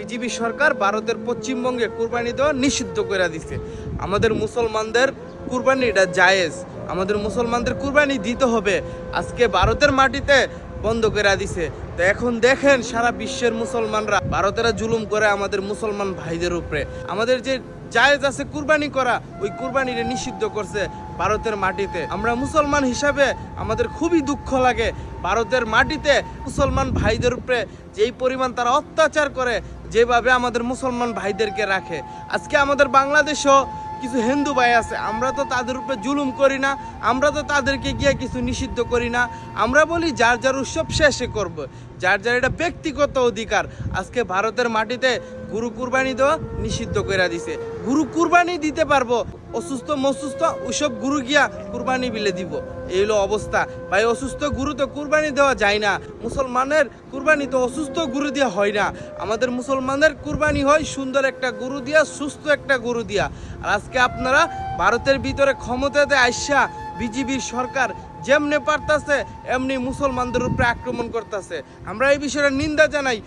BJP সরকার ভারতের পশ্চিমবঙ্গে কুরবানি দেওয়া নিষিদ্ধ করে দিছে। আমাদের মুসলমানদের কুরবানি এটা জায়েজ, আমাদের মুসলমানদের কুরবানি দিতে হবে। আজকে ভারতের মাটিতে বন্ধ করে দিছে। তো এখন দেখেন সারা বিশ্বের মুসলমানরা ভারতেরা জুলুম করে আমাদের মুসলমান ভাইদের উপরে। আমাদের যে জায়েজ আছে কুরবানি করা, ওই কুরবানিটা নিষিদ্ধ করছে ভারতের মাটিতে। আমরা মুসলমান হিসাবে আমাদের খুবই দুঃখ লাগে ভারতের মাটিতে মুসলমান ভাইদের উপরে যেই পরিমাণ তারা অত্যাচার করে, যেভাবে আমাদের মুসলমান ভাইদেরকে রাখে। আজকে আমাদের বাংলাদেশেও কিছু হিন্দু ভাই আছে, আমরা তো তাদের উপরে জুলুম করি না, আমরা তো তাদেরকে গিয়ে কিছু নিষিদ্ধ করি না। আমরা বলি যার যার উৎসব শেষে করব, যার যার এটা ব্যক্তিগত অধিকার। আজকে ভারতের মাটিতে গরু কুরবানি দেওয়া নিষিদ্ধ করে দিছে। গরু কুরবানি দিতে পারবো, অসুস্থ মসুস্থ ওইসব গরু গিয়া কুরবানি বিলে দিব, এই হলো অবস্থা। ভাই অসুস্থ গরু তো কুরবানি দেওয়া যায় না। মুসলমানের কুরবানি তো অসুস্থ গরু দিয়া হয় না। আমাদের মুসলমানের কুরবানি হয় সুন্দর একটা গরু দিয়া, সুস্থ একটা গরু দিয়া। আর আজকে আপনারা ভারতের ভিতরে ক্ষমতাতে আইসা বিজেপির সরকার যেমনে পারতাছে এমনি মুসলমানদের উপরে আক্রমণ করতেছে। আমরা এই বিষয়ে নিন্দা জানাই।